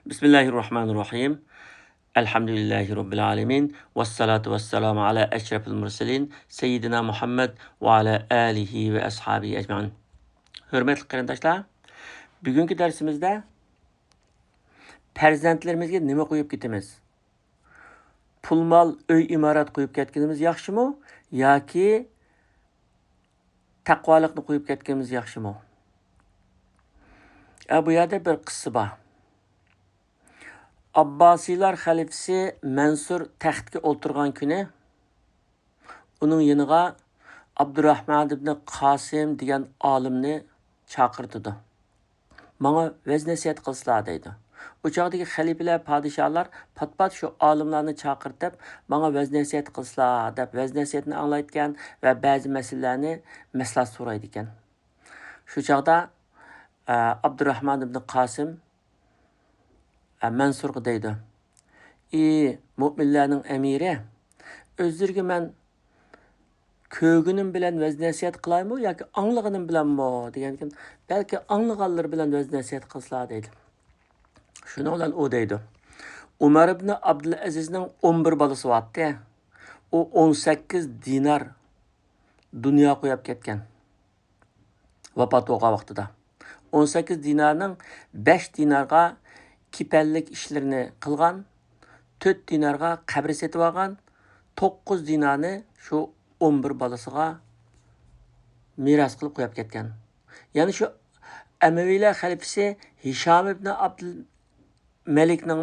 Bismillahirrahmanirrahim. Elhamdülillahi Rabbil alemin. Vessalatu vesselamu ala eşrefil murselin. Seyyidina Muhammed ve ala alihi ve ashabihi ecmain. Hürmetli qarindoshlar, bugungi darsimizda farzandlarimizga nima qo'yib ketamiz? Pul mol, uy imorat qo'yib ketganimiz yaxshimi yoki taqvolikni qo'yib ketganimiz yaxshimi? Bu yerda bir qissa bor. Abbasiylar xalifasi Mansur taxtga o'tirgan kuni uning yoniga Abdurrahman ibn Qasim degan olimni chaqirdi. Menga vaz-nasihat qilsizlar deydi. O chaqdagi xalifalar, podshohlar pat-pat shu olimlarni chaqirtib, menga vaz-nasihat qilsizlar deb vaz-nasihatni anglayotgan va ba'zi masalalarni maslahat so'raydi ekan. Shu chaqda Abdurrahman ibn Qasim Mansurga deydi: Mu'minlarning amiri, o'zlariga men ko'ginim bilan vaz-nasihat qilaymi yoki anglag'inim bilanmi degankin, balki anglag'anlar bilan vaz-nasihat qilsizlar deydi. Shuni bilan u deydi: Umar ibn Abdulazizning 11 bolasi bor-da. U 18 dinar dunyo qo'yib ketgan. Vafot bo'lgan vaqtida 18 dinarning 5 dinarga kipallik ishlarini qilgan, 4 dinarga qabr setib olgan, 9 dinarni shu 11 bolasiga miras qilib qo'yib ketgan. Ya'ni shu Amaviylar xalifasi Hisham ibn Abdul Malikning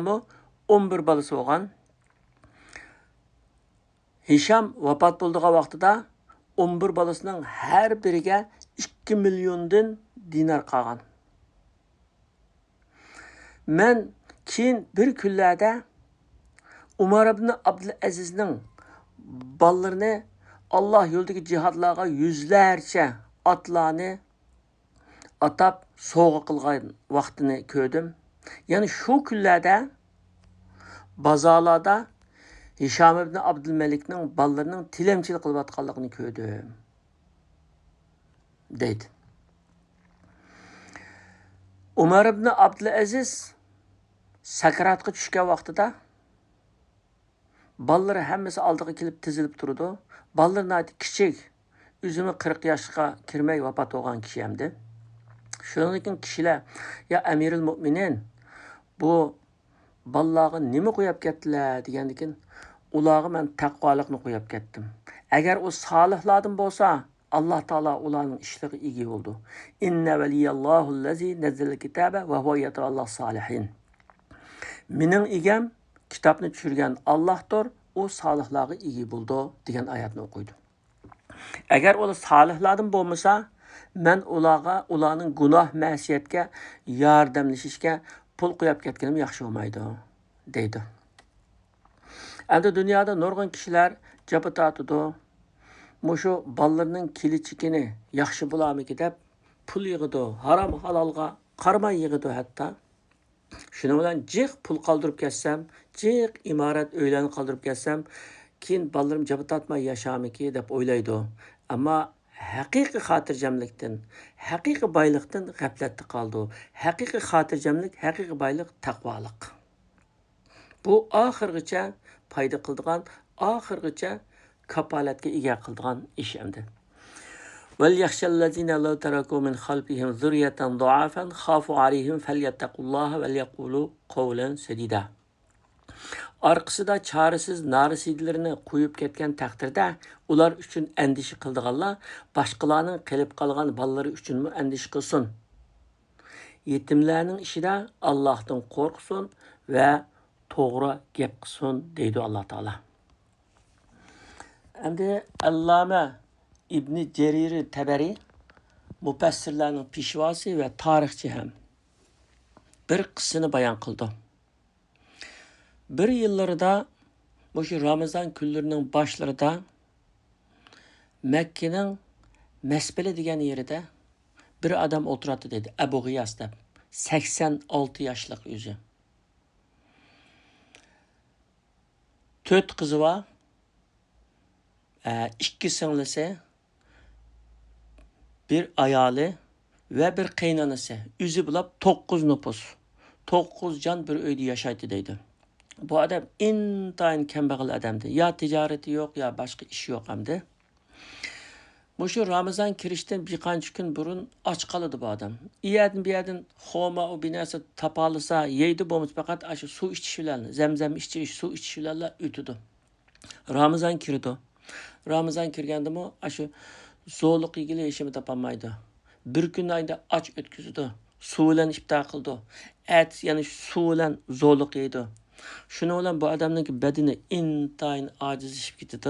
11 bolasi bo'lgan. Hisham vafot bo'lgan vaqtida 11 bolasining har biriga 2 milliondan dinar qolgan. Men keyin bir kunlarda Umar ibn Abdulazizning ballarini Allah yo'ldagi jihadlarga yüzlerce atlarni atab sovg'a qilgan vaqtini ko'rdim. Ya'ni shu kunlarda bozorlarda Hisham ibn Abdulmalikning ballarining tilamchilik qilayotganligini ko'rdim deydi. Umar ibn Abdulaziz sakaratga tushgan vaqtida ballari hammasi oldiga kelib tizilib turdi. Ballarning kichik, o'zini 40 yoshga kirmay vafot bo'lgan kishi hamdi. Shundan keyin kishilar: "Ya Amirul Mu'minin, bu ballarga nima qo'yib ketdilar?" degandan keyin ularga men taqvolikni qo'yib ketdim. Agar u solihlardan bo'lsa, Alloh taolo ularning ishlariga ega bo'ldi. Inna valiyallohu allazi nazzala kitaba va huwa yatawallas solihin. Mening egam kitobni tushirgan Allohdir, u solihlarga ega bo'ldi degan oyatni o'qiydi. Agar ular solihlardan bo'lmasa, men ularga ularning gunoh ma'siyatga yordamlashishga pul qo'yib ketganim yaxshi bo'lmaydi deydi. Endi dunyoda nurg'un kishilar jabr tortadi. Mushu ballarning kelichigini yaxshi bo'larmiki deb pul yig'idi, harom halolga qaramay yig'idi hatto. Shuning bilan jiq pul qoldirib ketsam, jiq imorat uylarni qoldirib ketsam, keyin ballarim jabr tortmay yashamiki deb o'ylaydi. Ammo haqiqiy xotirjamlikdan, haqiqiy boylikdan g'aflatda qoldi. Haqiqiy xotirjamlik, haqiqiy boylik taqvolik. Bu oxirgacha foyda qiladigan, oxirgacha kapolatga ega qiladigan ish endi. Vel yaxshallazina law taraku min xalfihim zurriyatan du'afan khafu alayhim falyattaqullaha ve yaqulu qawlan sadida. Arkasida çaresiz narisidlerini qo'yib ketgan taqdirda ular uchun andishi qildiganlar boshqalarning qilib qolgan ballari uchunmi andish qilsin. Yetimlarning ishida Allohdan qo'rqsin va to'g'ri gap qilsin deydi Alloh taolo. Endi Allama İbn Cerir Tabari mufassirlarning peshvosi va tarixchi ham bir qissani bayon qildi. Bir yillarida bu Ramazon kunlarining boshlarida Makkaning Masbili degan yerida bir odam o'tiradi dedi. Abu G'iyos deb. 86 yoshlik o'zi. 4 qizi va 2 singlisi, bir ayoli ve bir qaynonasi. O'zi bilab 9 nüfus. 9 can bir uyda yaşaydı deydi. Bu adam intayin kambag'al adamdi. Ya ticareti yok, ya başka ishi yok hamdi. Muşu Ramazan kirişten bir qancha kun burun aç qaladı bu adam. İyadın bir yerden xoma o binası tapalısa yeydi bomuz fakat aşı su içiş bilen, zemzem içiş, su içiş bilen ütüdü. Ramazan kirdi. Ramazan kirgende mi aşı zo'liq ilgili işimi tapamaydı. Bir gün ayda aç ötküzdü. Su bilen iftar qildi. Et yani su bilen zo'liq yeydi. Şunu olan bu adamın bedeni intayin acizleşip gitti.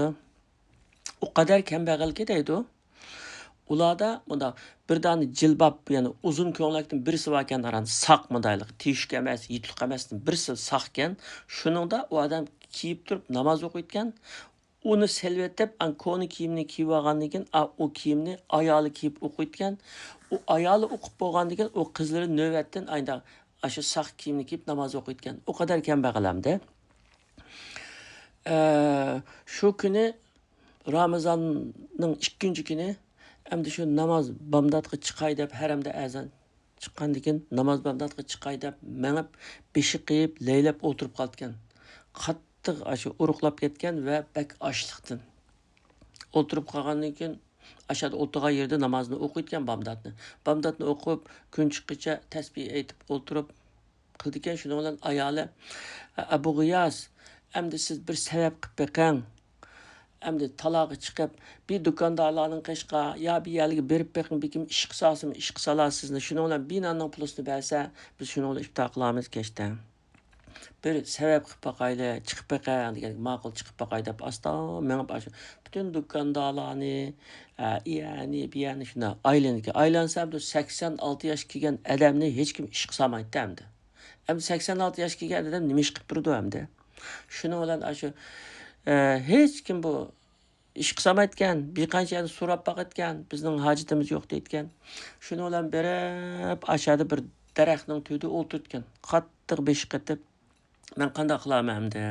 O kadar kambag'al ketaydi. Ularda bunda bir tane jilbab yani uzun ko'ylakdan birisi bor ekan aran saq modayliq teshik emas yitliq emasdan birisi saq ekan shuningda u odam kiyib turib namoz o'qiyotgan uni selvetlab koni kiyimni kiyib olgandan keyin u kiyimni ayoli kiyib o'qiyotgan u ayoli o'qib bo'lgandan keyin u qizlari navbatdan ayda shu saq kiyimni kiyib namoz o'qiyotgan u qadar kambag'alamda shu kuni Ramazonning ikkinchi kuni endi shu namoz bomdodga chiqay deb haramda azon chiqqandan keyin namoz bomdodga chiqay deb mengib beshi qiyib laylab o'tirib qolgan qattiq shu uruqlab ketgan va bak ochliqdan o'tirib qolgandan keyin ashada o'tirgan yerda namozni o'qiyotgan bomdodni o'qib kun chiqquncha tasbih aytib o'tirib qildi ekan shuni bilan ayoli Abu G'iyos endi siz bir sabab qilib beqing Әмді талағы chiqib bir do'kondalarning qishqa yo bir yerga berib beqing bekim ish qilsasizmi ish qilsalasizmi shuni bilan binoning pulisini bersa biz shuni bilan iftor qilamiz kechda bir sabab qilib boqayli chiqib boqay degan ma'qul chiqib boqay deb asta mengib butun do'kondalarni iyani biyani shunda aylansa 86 yosh kelgan odamni hech kim ish qilsamaydi hamdi 86 yosh kelgan odam nima ish qilib turdi hamdi shuni bilan shu hech kim bu ish qilsamayotgan bir qancha yerda so'rab boqayotgan bizning hojatimiz yo'q deyotgan shuni bilan berib ashada bir daraxtning tubida o'tirgan qattiq besh qatib men qanday qilaman hamda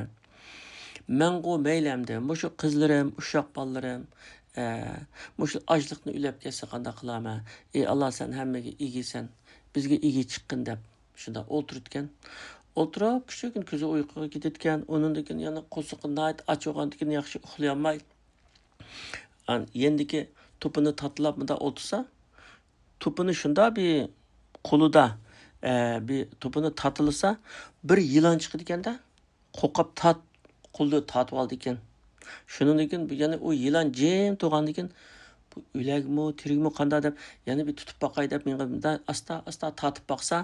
mangu maylamdi mushu qizlarim ushoq bolalarim mushu ochliqni ulab kelsa qanday qilaman ey alloh sen hammaga egisan bizga egi chiqqin deb shunda o'tirgan o'tirib kichkin ko'zi uyquga ketayotgan undan keyin yana qo'siqni och bo'lgandan keyin yaxshi uxlay olmay yendiki to'pini tatlab bunday o'tirsa to'pini shunda bir qo'lida bir to'pini tatilsa bir yilon chiqadi ekanda qo'qab qo'lda tatib oldi ekan shundan keyin yana u yilon jim turgandan keyin bu o'lakmi tirikmi qanday deb yana bir tutib boqay deb men asta asta tatib boqsa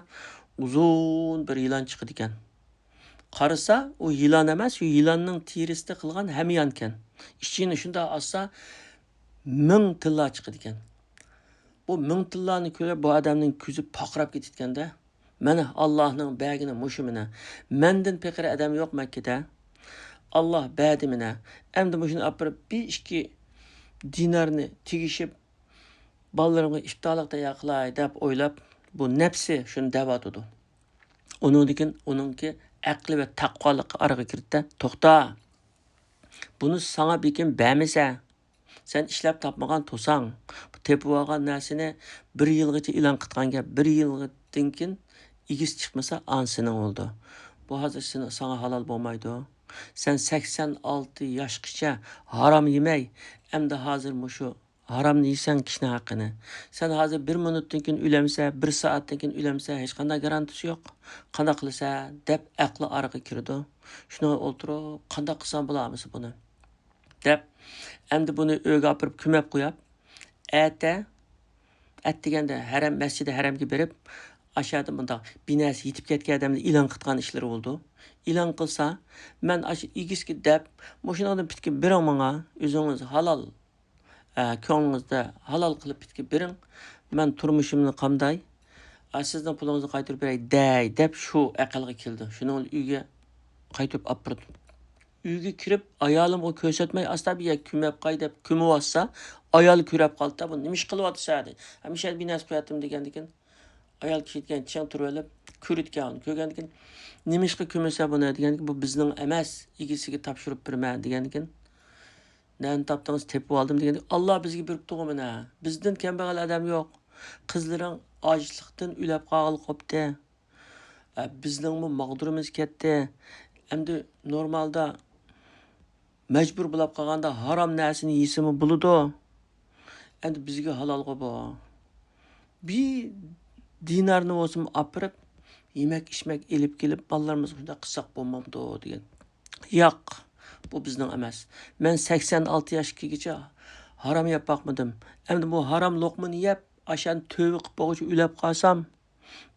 uzun bir yilon chiqadi ekan qarasa u yilon emas shu yilonning terisida qilgan hamyon ekan ichini shunda olsa 1000 tilla chiqadi ekan bu 1000 tillani ko'rib bu odamning ko'zi poqrab ketganda mana Allohning bagini mushumini mendan peqir odam yo'q Makkada Allah bədimine endi mushuni olib borib bir ikki dinarni tegishib bolalarga iftorlikda yaqilay deb o'ylab bu nafsi shuni davatudi uningki aqli va taqvoliq araga kirdida to'xta buni sana bekim bermasa sen ishlab topmagan to'sang tepib olgan narsani bir yilgacha e'lon qilganga bir yildan keyin igis chiqmasa ansining oldu bu hozir sana halol bo'lmaydi sen 86 yoshgacha harom yemay endi hozir mushu haromni yeysan kishini haqqini sen hozir 1 minutdan keyin o'lamsa 1 soatdan keyin o'lamsa hech qanday garantiyasi yo'q qanday qilsa deb aqli araga kirdi shuni o'ltirib qanday qilsam bo'lamiz buni deb endi buni uyga olib borib ko'mab qo'yib at deganda haram masjidi haramga berib aşağıda bunda binası yetip ketken adamda ilan qıtgan işleri oldu. İlan qılsa, mən aşı igiski dep, moşunadan bitki birin bana, özünüz halal, könlünüzde halal qılıp bitki birin, mən turmuşumunu qamday, sizden pulunuzu qaytırıp biray, dep şu aqalga kildi. Şunu uyga qaytırıp apırdım. Uyga kirip, ayalım o kösetmeyi asla bir yak kümep qay dep kümü vassa, ayal kürep qaldı da, bu nimiş qılıp atı sağdı. Hemişel binası qoyattım degendikin, ayol kishi aytgan chang turib olib ko'rayotgan ko'rgandan keyin nima ishga ko'masa buni degan bu bizning emas egasiga topshirib berman degan keyin nan topdingiz tepib oldim degan Alloh bizga berib tug'mina bizdan kambag'al odam yo'q qizlaring ochlikdan ulab qolib qopdi Bizning mağdurimiz ketdi. Endi normalda mecbur bo'lib qolganda harom narsani yeysimi bo'ladi. Endi bizga halolga bu. Bir dinarni olsun apırıp yemek içmek elip gelip ballarımız şunda qısaq bo'lmamdı degan. Yo'q, bu bizning emas. Men 86 yoshgacha harom yeb boqmadim. Endi bu harom loqmani yeb, ashan tövbe qilib boquvchi ulab qolsam,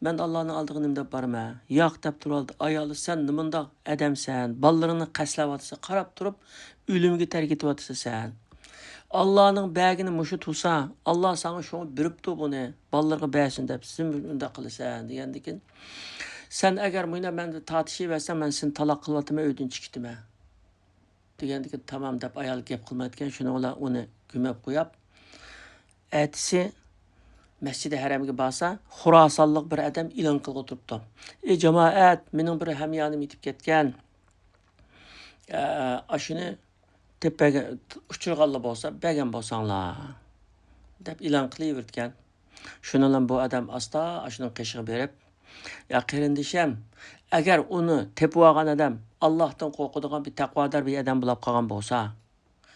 men Allohning oldiga nima deb borma? Yo'q deb turoldi. Ayoli sen nimandaq adamsan? Ballaringni qaslayotsa qarab turib, o'limga tark etyapsan sen. Allah'ın bəgini muşu tutsa, Allah sana şunu biribdi bunu, ballarga bəsin deb, sizin unda qılırsan, degandikin. Sen əgər muyna məndə tartışıb versən, mən seni talaq qılvatımı ödün çıxdımə. Degandikin, tamam deb ayal gep qılmaydıken, şunu ola onu güməb qoyab. Ətisi, Məscid-i Haramga barsa, Xurasanlıq bir adam ilan qılğı turubdu. Cemaat, mening bir hamyonim yetib ketgan. Aşını tepaga uchirganlar bo'lsa, bergan bo'lsanglar deb e'lon qilavergan. Shuni bilan bu odam asta ashuni qishig'i berib, "Ya qarindishim, agar uni tepib olgan odam Allohdan qo'rqadigan bir taqvodor bir odam bo'lib qolgan bo'lsa,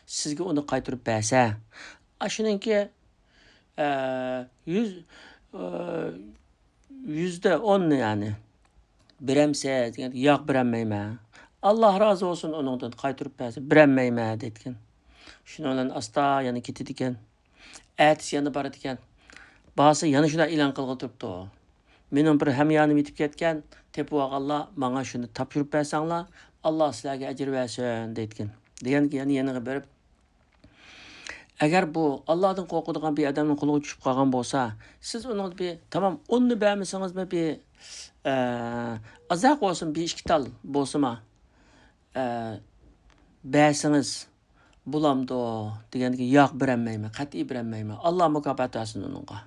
sizga uni qaytarib bersa, ashuningki 100% yani biremse degan, yo'q bermayman. Allah razı olsun onundan qaytarib bersin. Birenmeyme dedikin. Şunu olan asta yani ketediken. Ertesi yanı bar ediken. Bazı yanı şuna ilan qılğı turupdu. Mening bir hamyonim yetib ketgan. Tepib olganlar manga şunu tapşırıp bersanglar, Allah sizlarga ajr bersin dedikin. Degan yani yanıga berib, agar bu Allohdan qo'rqadigan bir odamning qo'liga tushib qolgan bo'lsa, siz uni bir tamam 10 ni bermasangiz bir azaq olsun bir 2 tal bo'lsa-ma bəsiniz bulamdı deganki yo'q bermayman, qat'iy bermayman. Alloh mukofot bersin uningga.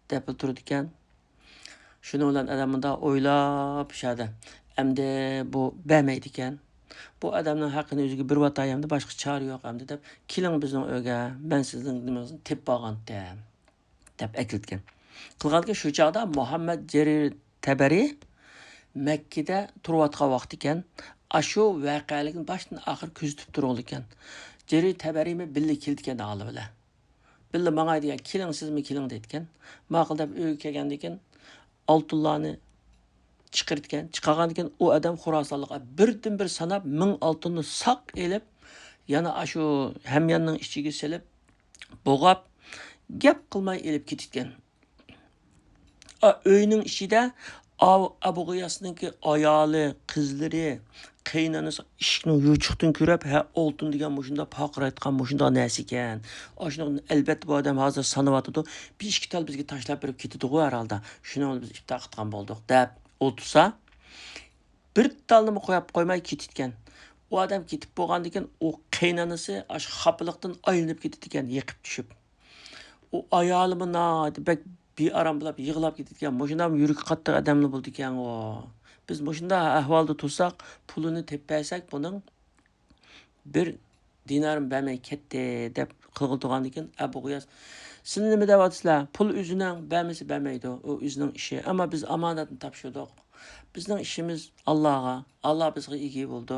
Deb turdi ekan. Shuni bilan odamda o'ylab shada. Endi bu bermaydi ekan. Bu odamning haqqini o'ziga bir vatayamda boshqa chora yo'q endi deb, "Keling bizning uyga, men sizning nimangizni tepib olgan" deb aytgan. Qilganki shu chaqda Muhammad Jarir Tabari Mekkada turayotgan vaqt ekan. Aşu vaqalikni başdan axir kuzatib turgan ekan. Jarir Tabarimi billa kelgan hali bilan. Billa menga degan, "Keling sizmi keling" deytgan. Ma'qul deb uyga kelgandan keyin oltinlarni chiqirtgan. Chiqargan ekan u odam Xurosonlikqa birdan-bir sanab 1000 oltinni saq elib, yana ashu hamyonning ichiga silib, bo'g'ab, gap qilmay elib ketgan. Uyning ichida Abu G'iyosninki ayoli, qizlari, qaynonasi ishni yuchuqdan ko'rib, "Ha, oltin degan mushunda paqirayotgan mushunda narsa ekan. Ashuni albatta bu odam hozir sanayotdi. Bir 2 tal bizga tashlab berib ketdi-ku herhalde. Shuni biz iftar qilgan bo'ldik" deb o'tirsa, bir talni qo'yib qo'ymay ketgan. U odam ketib bo'lgandan keyin u qaynonasi ash xapliqdan aylanib ketdi ekan, yiqib tushib. U ayolimi deb bir aram bilib yig'lab ketgan. Mushunda yurak qattiq odamlar bo'ldi ekan o. Biz mushunda ahvolda tursak, pulini teppasak buning bir dinarim bermay ketdi deb qilg'ildigandan keyin Abu G'iyos, "Siz nima deyapsizlar? Pul o'zining bermasa bermaydi, u o'zining ishi. Ammo biz omonatni topshirdik. Bizning ishimiz Allohga, Alloh bizga ega bo'ldi"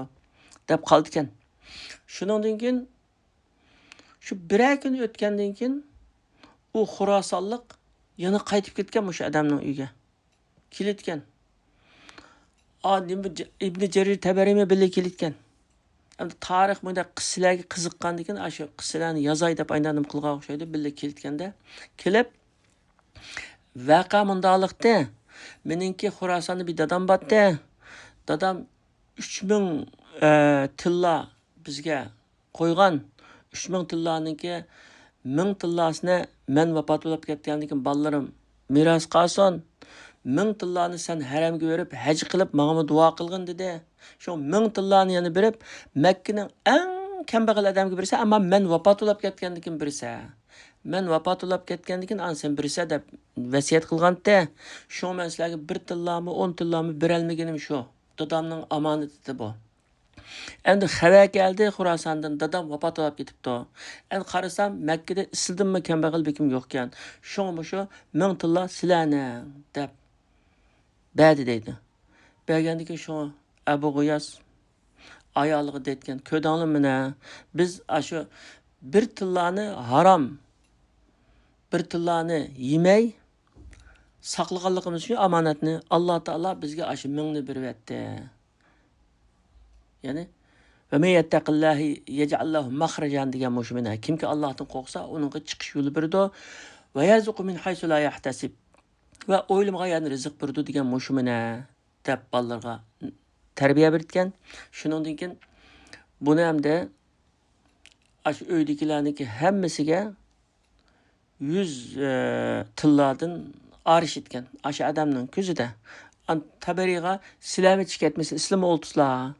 deb qoldi ekan. Shuningdan keyin shu bir kun o'tgandan keyin u Xurosonlik yana qaytib ketgan o'sha odamning uyiga. Kelitgan. İbn Jarir Tabarimi birga kelitgan. Endi tarix bunda qissalarga qiziqqandan keyin shu qissalarni yozay deb aylanib qilgan o'xshaydi. Birga kelitganda kelib vaqa mundoqlikda meningki Xurosonda bir dadam bordi. Dadam 3000 tilla bizga qo'ygan. 3000 tillarniki 1000 tillasini men vafot bo'lib ketgandan keyin ballalarim meros qolsin. 1000 tillarni sen haramga berib, haj qilib, menga duo qilgin dedi. Shu 1000 tillarni yana berib, Makkaning eng kambag'al odamga bersa, ammo men vafot bo'lib ketgandan keyin bersa. Men vafot bo'lib ketgandan keyin sen bersa deb vasiyat qilganda, shu men sizlarga 1 tillarmi, 10 tillarmi berolmaganim shu. Dadamning omonati bu. Endi xabar keldi Xurosondan, dadam vafot bo'lib ketibdi. Endi qarasam Makkada isildimmi kambag'al bekim yo'q ekan. Shunga shu 1000 tillar sizlarni deb Bədi deydi. Bəgəndiki şu Əbu Qiyas ayağılığı deytken, ködanlı mine, biz aşı bir tillani haram, bir tillani yemey, saqlığanlığımız üçün amanatını Allah Taala bizge aşı mingni bir etdi. Yani ve men yettaqillahi yec'allahu mahrajan degan mushmina. Kimki Allohdan qo'rqsa, uningga chiqish yo'li berdi va yarzuqu min haysu la yahtasib. Va o'ylamag'an rizq berdi degan mushmina deb ballarga tarbiya bergan. Shuningdan keyin buni hamda ash uydagilarniki hammasiga 100 tillardan arish etgan. Ash odamning ko'zida. Tabariga silami chikatmasa islom oltuslar.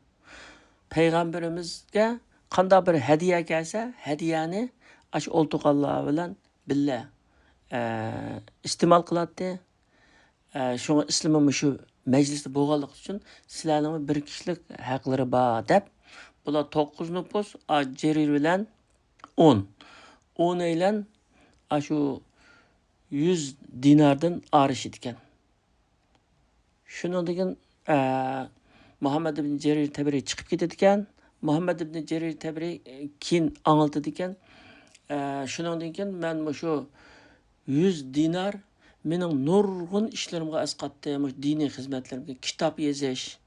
Peygamberimizge qanda bir hediye gelse, hediyeni aş oltuqallar bilan billa istimal qılatdı. Şuna İslam'ın şu mecliste boğallık için sizlerinin bir kişilik hakları var dep. Bula 9 nüfus Cerir bilan 10. 10 ile şu 100 dinardan arış etken. Şunu degan Muhammed ibn Cerir Taberi çıkıp ketadigan. Muhammed ibn Cerir Taberi keyin anlatadigan. Shuningdan keyin men shu 100 dinar mening nurg'un ishlarimga asqatdi. Diniy xizmatlarimga, kitob yozish,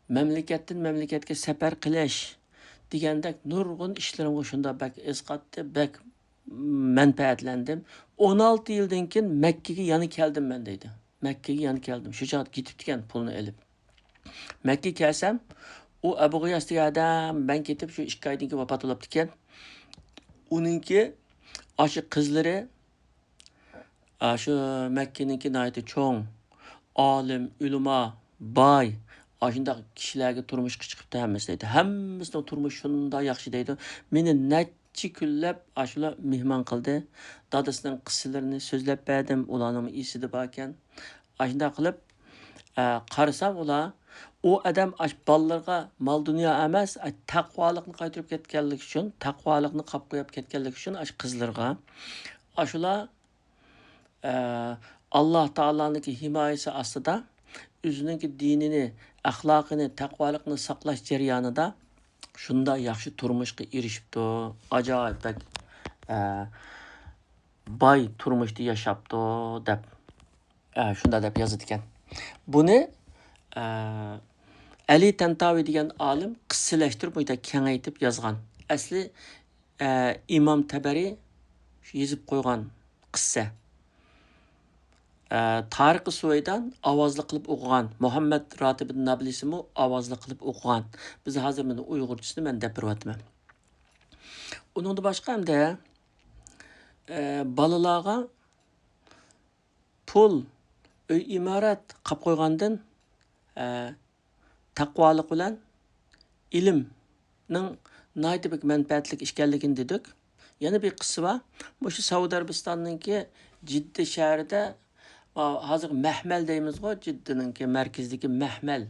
mamlakatdan mamlakatga safar qilish degandek nurg'un ishlarimga shunda bak asqatdi, bak manfaatlandim. 16 yildan keyin Makkaga yana keldim men deydi. Makkaga yana keldim. Shu joyga ketibdigan pulni olib. Makka kelsam, o Abu G'iyos degan odam ben ketib shu 2 oydan keyin vafot bo'libdi ekan. Uningki aşı qizlari shu Makkaniki nayati cho'ng, olim, ulamo, boy, ashundaq kishilarga turmushga chiqibdi hammasi deydi. Hammasining turmushi shunday yaxshi deydi. Meni necha kunlab ashular mehmon qildi. Dadasining qissalarini so'zlab berdim, ularning esida bor ekan. Ashunda qilib qarasam ular o adam ballarga mal dunyo emas, taqvolikni qaytarib ketganlik uchun, taqvolikni qolib qo'yib ketganlik uchun qizlarga ashular Allah Taola'ningki himoyasi ostida o'zining dinini, axloqini, taqvolikni saqlash jarayonida shunda yaxshi turmushga erishibdi. Ajoyib boy turmushda yashapti deb shunda deb yozadi ekan. Buni Ali Tantavi degan olim qissalashtirib uyda kengaytib yozgan. Asli İmam Tabari yozib qo'ygan qissa. Tariq-i Suvaydan ovozli qilib o'qigan. Muhammad Ratib Nablisimi ovozli qilib o'qigan. Biz hozir buni Uyg'urchasini men deb beryapman. Uningda boshqa hamda balalarga pul, uy imorat qilib qo'ygandan taqvolik bilan ilmning naytibik manfaatlik ishkanligini dedik. Yana bir qissa bor. Shu Saudiya Arabistonininki Jidda shahrida hozir Mahmal deymiz-ku, Jiddaninki markazdagi Mahmal.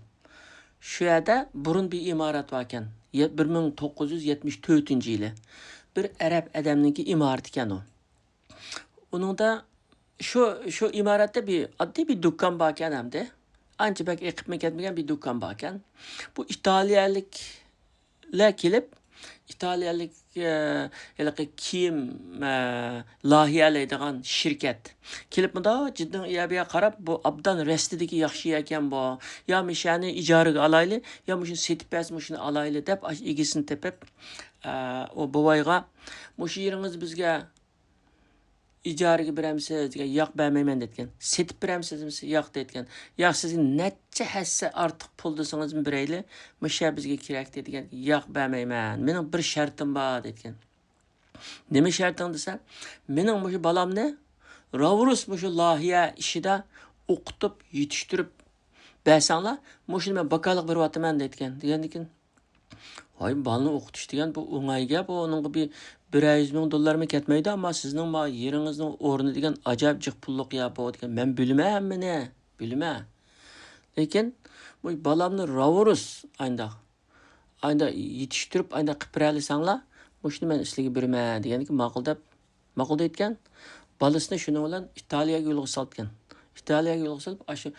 Shu yerda burun bir imorat bor ekan. 1974-yili. Bir arab odamninki imorat ekan u. Uningda shu imoratda bir oddiy bir do'kon bor ekan hamda. Ancha bak eqib ketmagan bir do'kon bor ekan. Bu İtalyaliklar kelib, İtalyalik kiyim loyihalaydigan shirkat kelib bunda jiddan iyabiga qarab bu abdan rastidagi yaxshi ekan bu. Ya mishani ijaraga alayli, ya mushuni setib bersa mushuni alayli deb egisini tepib o bovoyga mushu yeringiz bizga ijaraga beramsiz degan, yo'q bermayman degan. Setib beramsiz, yo'q degan. Yo'q sizga necha hassa ortiq pul desangiz berayli, musha bizga kerak degan. Yo'q bermayman. Mening bir shartim bor degan. Nima sharting desa, mening mushu balamni Ravrus mushu loyiha ishida o'qitib, yetishtirib bersanglar, mushuni men bakalıq beryapman degan. Degandan voy balni o'qitish degan bu o'ng'ay gap, uningga bir $100,000 mi ketmaydi, ama sizning yeringizning o'rni degan ajoyib jiq pulliq ya bu degan. Men bilmayman, bilmayman. Lekin bu balamni Ravrus ayda yetishtirib, ayda qilib beralisanglar, mushuni men sizlarga beraman deganki ma'qul aytgan. Balasini shuni bilan Italiyaga yo'lga solgan. İtaliyaga yo'lga solib, shu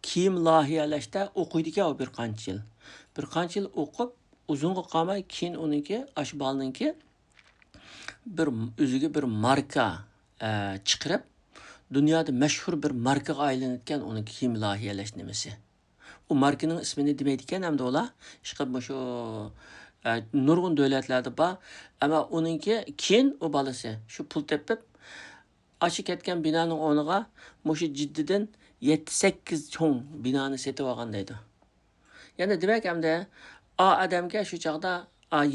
kiyim lohiyalashda o'qiydi ekan u bir qancha yil. Bir qancha yil o'qib, uzunga qolmay keyin uniki, ash balninki bir o'ziga bir marka chiqarib, dunyoda mashhur bir markaga aylanayotgan uni kiyim lohiyalash nimasi. U markaning ismini demaydi ekan hamda ular chiqib shu nurg'un davlatlarda bor, ammo uninki keyin u bolasi shu pul tepib aşı ketgan binoning o'rniga mushu jiddidan 7-8 cho'ng binoni setib olgan deydi. Yana demak hamda odamga shu chaqda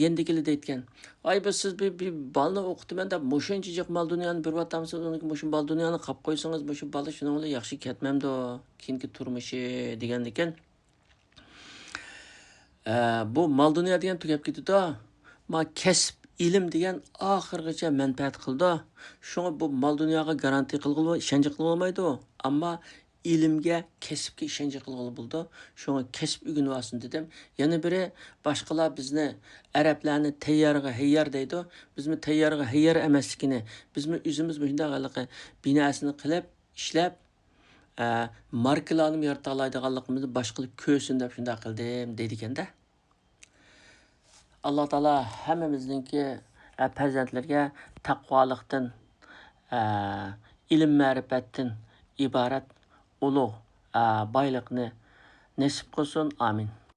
yendikili deytgan. Ay biz siz bir balni o'qitaman deb mushuncha mal dunyoni bir vatamsiz uniki mushu bal dunyoni qap qo'ysangiz mushu bala shuning bilan yaxshi ketmamdi keyingi turmushi degan ekan. Bu mal dunyo degan tugab ketdi. Ma kasb ilim degan oxirgacha manfaat qildi. Shunga bu mal dunyoga garantiya qilg'ili, ishonch qilib olmaydi. Ammo ilimga, kasbga ishonch qilg'ili bo'ldi. Shunga kasb o'rganib olsin dedim. Yana biri boshqalar bizni arablarni tayyorga hayyar deydi. Bizmi tayyorga hayyar emasligini, bizmi o'zimiz bunday binasini qilib, ishlab markalarni yarata oladiganligimizni boshqalar ko'rsin deb shunday qildim deydi ekanda. Allah Taala hammamizningki farzandlarga taqvolikdan, ilm ma'rifatdan iborat ulug' boyliqni nasib qilsin. Amin.